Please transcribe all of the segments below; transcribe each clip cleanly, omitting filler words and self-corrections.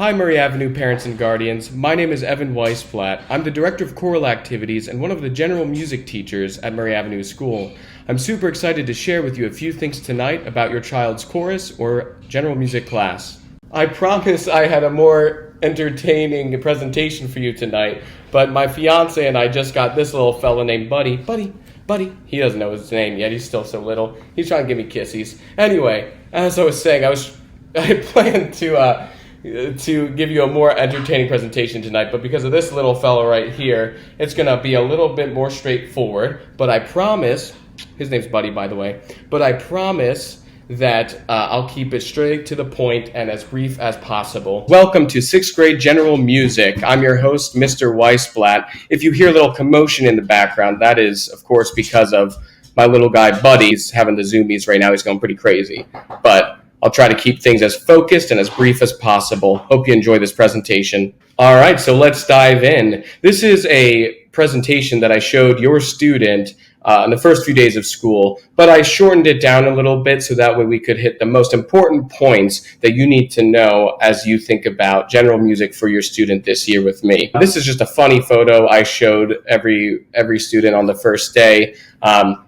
Hi, Murray Avenue parents and guardians. My name is Evan Weisblatt. I'm the Director of Choral Activities and one of the general music teachers at Murray Avenue School. I'm super excited to share with you a few things tonight about your child's chorus or general music class. I promise I had a more entertaining presentation for you tonight, but my fiance and I just got this little fella named Buddy. Buddy. He doesn't know his name yet. He's still so little. He's trying to give me kissies. Anyway, as I was saying, I planned to give you a more entertaining presentation tonight, but because of this little fellow right here, it's going to be a little bit more straightforward, but I promise, his name's Buddy, by the way, but I promise that I'll keep it straight to the point and as brief as possible. Welcome to 6th grade general music. I'm your host, Mr. Weisblatt. If you hear a little commotion in the background, that is, of course, because of my little guy, Buddy. He's having the zoomies right now. He's going pretty crazy, but I'll try to keep things as focused and as brief as possible. Hope you enjoy this presentation. All right, so let's dive in. This is a presentation that I showed your student in the first few days of school, but I shortened it down a little bit so that way we could hit the most important points that you need to know as you think about general music for your student this year with me. This is just a funny photo I showed every student on the first day,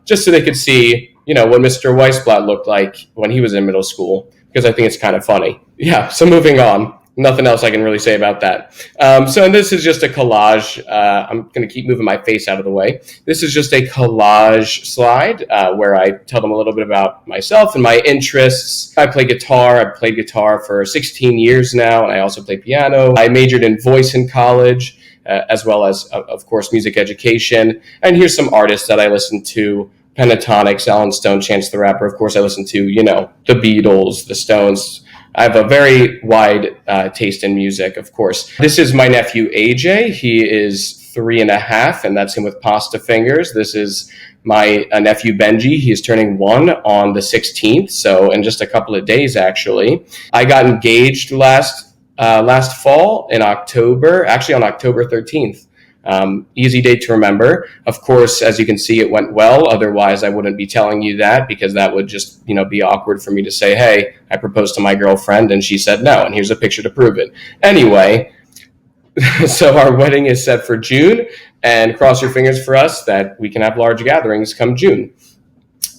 just so they could see what Mr. Weisblatt looked like when he was in middle school, because I think it's kind of funny. Yeah, so moving on. Nothing else I can really say about that. And this is just a collage. I'm going to keep moving my face out of the way. This is just a collage slide where I tell them a little bit about myself and my interests. I play guitar. I've played guitar for 16 years now, and I also play piano. I majored in voice in college, as well as, of course, music education. And here's some artists that I listen to. Pentatonics, Alan Stone, Chance the Rapper. Of course, I listen to, the Beatles, the Stones. I have a very wide taste in music, of course. This is my nephew, AJ. He is 3.5, and that's him with pasta fingers. This is my nephew, Benji. He is turning 1 on the 16th, so in just a couple of days, actually. I got engaged last fall in October, actually on October 13th. Easy date to remember. Of course, as you can see, it went well. Otherwise, I wouldn't be telling you that, because that would just, be awkward for me to say, hey, I proposed to my girlfriend and she said no, and here's a picture to prove it. Anyway, so our wedding is set for June, and cross your fingers for us that we can have large gatherings come June.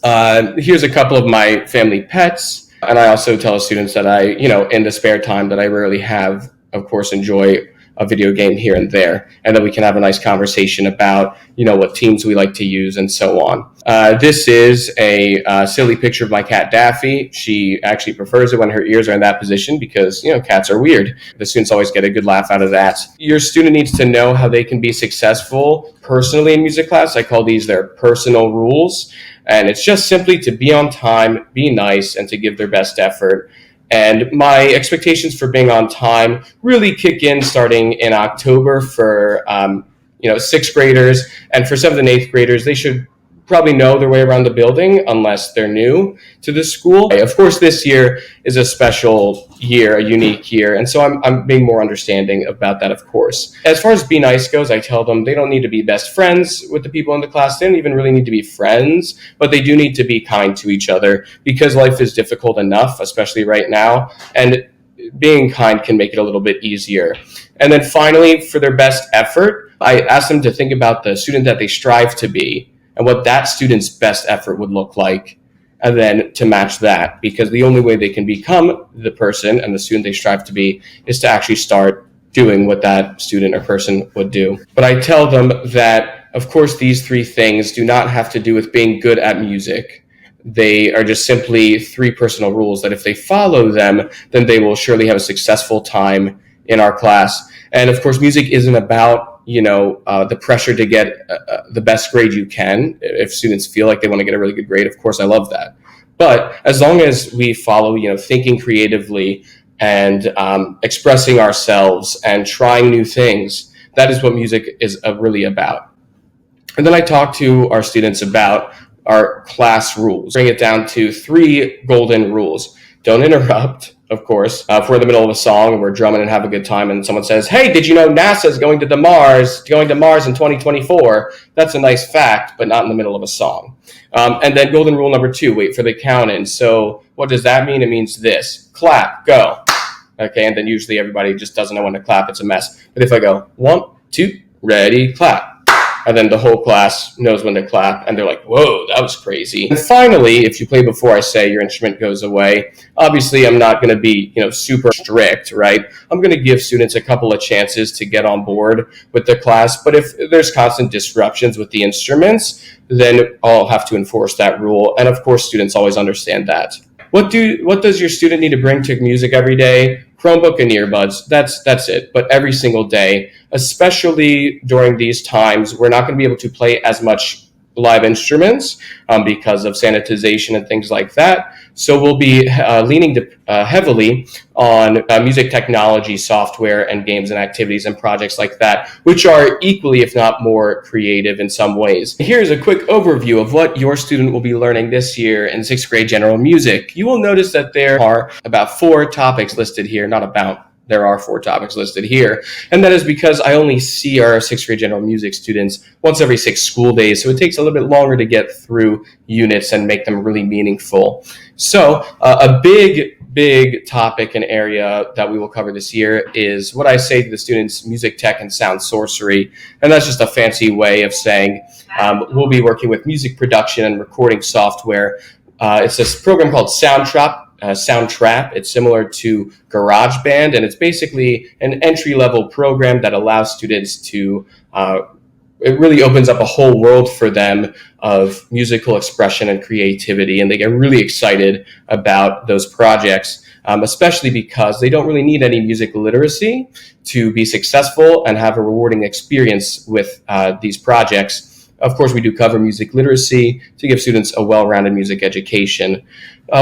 Here's a couple of my family pets, and I also tell students that I, in the spare time that I rarely have, of course, enjoy a video game here and there, and then we can have a nice conversation about, what teams we like to use and so on. This is a silly picture of my cat, Daffy. She actually prefers it when her ears are in that position because, cats are weird. The students always get a good laugh out of that. Your student needs to know how they can be successful personally in music class. I call these their personal rules, and it's just simply to be on time, be nice, and to give their best effort. And my expectations for being on time really kick in starting in October for, 6th graders. And for 7th and 8th graders, they should probably know their way around the building unless they're new to the school. Of course, this year is a special year, a unique year. And so I'm being more understanding about that, of course. As far as be nice goes, I tell them they don't need to be best friends with the people in the class. They don't even really need to be friends, but they do need to be kind to each other because life is difficult enough, especially right now. And being kind can make it a little bit easier. And then finally, for their best effort, I ask them to think about the student that they strive to be and what that student's best effort would look like, and then to match that, because the only way they can become the person and the student they strive to be is to actually start doing what that student or person would do. But I tell them that, of course, these 3 things do not have to do with being good at music. They are just simply 3 personal rules that if they follow them, then they will surely have a successful time in our class. And of course, music isn't about the pressure to get the best grade you can. If students feel like they want to get a really good grade, of course, I love that. But as long as we follow, thinking creatively and expressing ourselves and trying new things, that is what music is really about. And then I talk to our students about our class rules. Bring it down to 3 golden rules. Don't interrupt, of course. If we're in the middle of a song and we're drumming and have a good time and someone says, hey, did you know NASA's going to Mars in 2024? That's a nice fact, but not in the middle of a song. And then golden rule number 2, wait for the count in. So what does that mean? It means this: clap, go. Okay, and then usually everybody just doesn't know when to clap. It's a mess. But if I go 1, 2, ready, clap, and then the whole class knows when to clap, and they're like, whoa, that was crazy. And finally, if you play before I say, your instrument goes away. Obviously, I'm not going to be, super strict, right? I'm going to give students a couple of chances to get on board with the class, but if there's constant disruptions with the instruments, then I'll have to enforce that rule. And of course, students always understand that. What does your student need to bring to music every day? Chromebook and earbuds. That's it. But every single day, especially during these times, we're not going to be able to play as much live instruments because of sanitization and things like that. So we'll be leaning heavily on music technology, software, and games and activities and projects like that, which are equally, if not more, creative in some ways. Here's a quick overview of what your student will be learning this year in 6th grade general music. You will notice that there are about 4 topics listed here, not about. There are 4 topics listed here, and that is because I only see our 6th grade general music students once every 6 school days, so it takes a little bit longer to get through units and make them really meaningful. So a big topic and area that we will cover this year is what I say to the students, music tech and sound sorcery, and that's just a fancy way of saying we'll be working with music production and recording software. It's this program called Soundtrap. It's similar to GarageBand, and it's basically an entry-level program that allows students to, it really opens up a whole world for them of musical expression and creativity, and they get really excited about those projects, especially because they don't really need any music literacy to be successful and have a rewarding experience with these projects. Of course, we do cover music literacy to give students a well-rounded music education.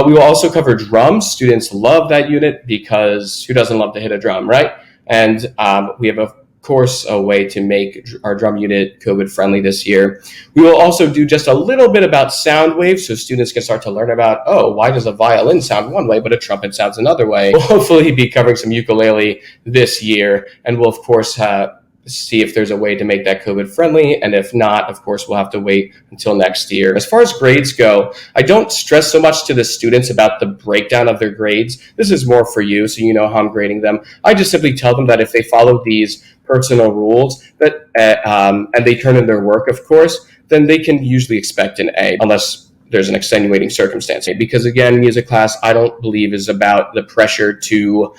We will also cover drums. Students love that unit because who doesn't love to hit a drum, right? And we have, of course, a way to make our drum unit COVID-friendly this year. We will also do just a little bit about sound waves so students can start to learn about, why does a violin sound one way but a trumpet sounds another way? We'll hopefully be covering some ukulele this year, and we'll, of course, see if there's a way to make that COVID friendly. And if not, of course, we'll have to wait until next year. As far as grades go, I don't stress so much to the students about the breakdown of their grades. This is more for you, so you know how I'm grading them. I just simply tell them that if they follow these personal rules that and they turn in their work, of course, then they can usually expect an A, unless there's an extenuating circumstance. Because again, music class, I don't believe is about the pressure to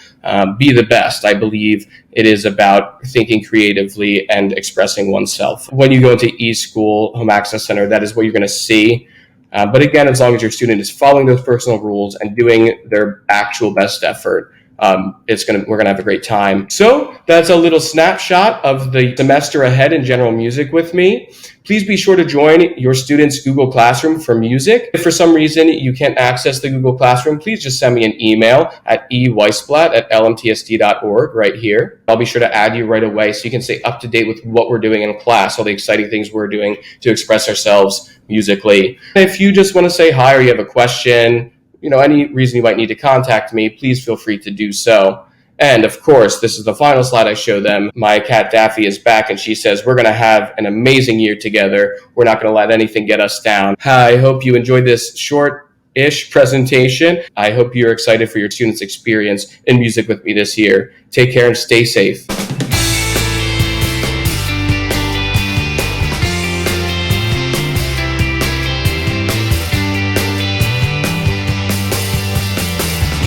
be the best. I believe it is about thinking creatively and expressing oneself. When you go into eSchool Home Access Center, that is what you're going to see. But again, as long as your student is following those personal rules and doing their actual best effort, we're gonna have a great time. So that's a little snapshot of the semester ahead in general music with me. Please be sure to join your student's Google Classroom for music. If for some reason you can't access the Google Classroom, please just send me an email at eweisblatt@lmtsd.org right here. I'll be sure to add you right away so you can stay up to date with what we're doing in class, all the exciting things we're doing to express ourselves musically. If you just want to say hi or you have a question, any reason you might need to contact me, please feel free to do so. And of course, this is the final slide I show them. My cat Daffy is back and she says, we're going to have an amazing year together. We're not going to let anything get us down. I hope you enjoyed this short-ish presentation. I hope you're excited for your students' experience in music with me this year. Take care and stay safe.